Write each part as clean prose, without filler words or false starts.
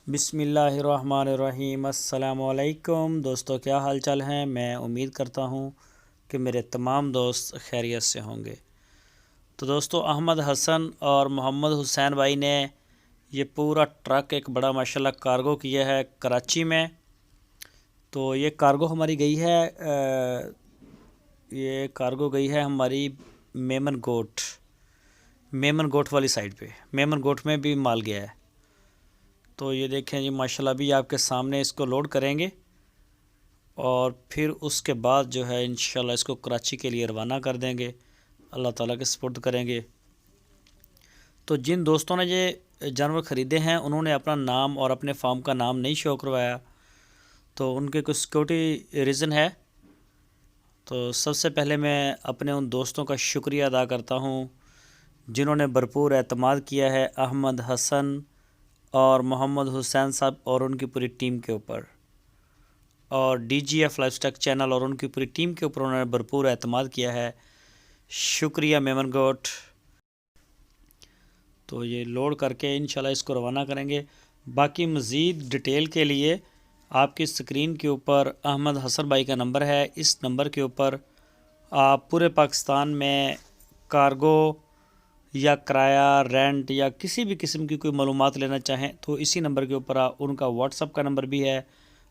बिस्मिल्लाहिर्रहमानिर्रहीम। अस्सलामुअलैकुम दोस्तों, क्या हाल चाल हैं। मैं उम्मीद करता हूँ कि मेरे तमाम दोस्त खैरियत से होंगे। तो दोस्तों, अहमद हसन और मोहम्मद हुसैन भाई ने ये पूरा ट्रक एक बड़ा माशाल्लाह कार्गो किया है कराची में। तो ये कार्गो हमारी गई है ये कार्गो गई है हमारी मेमन गोट वाली साइड पे। मेमन गोट में भी माल गया है। तो ये देखें जी माशाल्लाह, भी आपके सामने इसको लोड करेंगे और फिर उसके बाद जो है इंशाल्लाह इसको कराची के लिए रवाना कर देंगे, अल्लाह ताला के सुपुर्द करेंगे। तो जिन दोस्तों ने ये जानवर ख़रीदे हैं उन्होंने अपना नाम और अपने फार्म का नाम नहीं शो करवाया, तो उनके कुछ सिक्योरिटी रीज़न है। तो सबसे पहले मैं अपने उन दोस्तों का शुक्रिया अदा करता हूँ जिन्होंने भरपूर एतमाद किया है अहमद हसन और मोहम्मद हुसैन साहब और उनकी पूरी टीम के ऊपर, और DGF लाइफस्टाइल चैनल और उनकी पूरी टीम के ऊपर उन्होंने भरपूर एतमाद किया है। शुक्रिया मेमन गोट। तो ये लोड करके इंशाल्लाह इसको रवाना करेंगे। बाकी मज़ीद डिटेल के लिए आपकी स्क्रीन के ऊपर अहमद हसन भाई का नंबर है। इस नंबर के ऊपर आप पूरे पाकिस्तान में कार्गो या किराया, रेंट या किसी भी किस्म की कोई मालूमात लेना चाहें तो इसी नंबर के ऊपर उनका व्हाट्सअप का नंबर भी है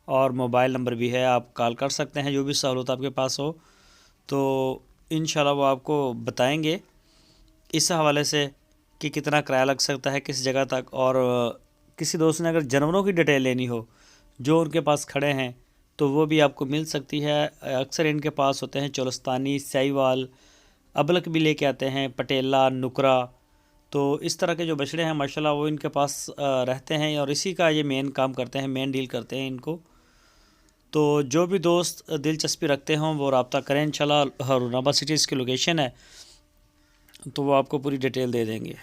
और मोबाइल नंबर भी है, आप कॉल कर सकते हैं जो भी सहूलत आपके पास हो। तो इंशाल्लाह वो आपको बताएंगे इस हवाले से कि कितना किराया लग सकता है किस जगह तक। और किसी दोस्त ने अगर जानवरों की डिटेल लेनी हो जो उनके पास खड़े हैं तो वो भी आपको मिल सकती है। अक्सर इनके पास होते हैं चोलस्तानी, साहिवाल, अबलक भी लेके आते हैं, पटेला, नुकरा। तो इस तरह के जो बछड़े हैं माशाल्लाह वो इनके पास रहते हैं और इसी का ये मेन काम करते हैं, मेन डील करते हैं इनको। तो जो भी दोस्त दिलचस्पी रखते हों वो रब्ता करें इंशाल्लाह। हरूनाबाद सिटी इसकी लोकेशन है, तो वो आपको पूरी डिटेल दे देंगे।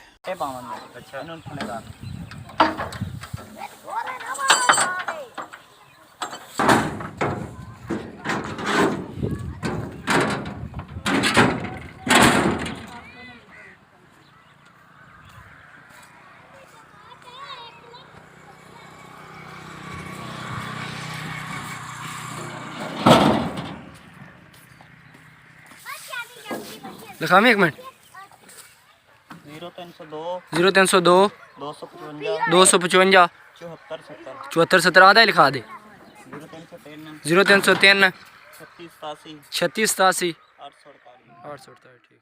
लिखा मैं 1 मिनट 0302 255 74 70 आधा लिखा दे। 0303 36 87 848 ठीक।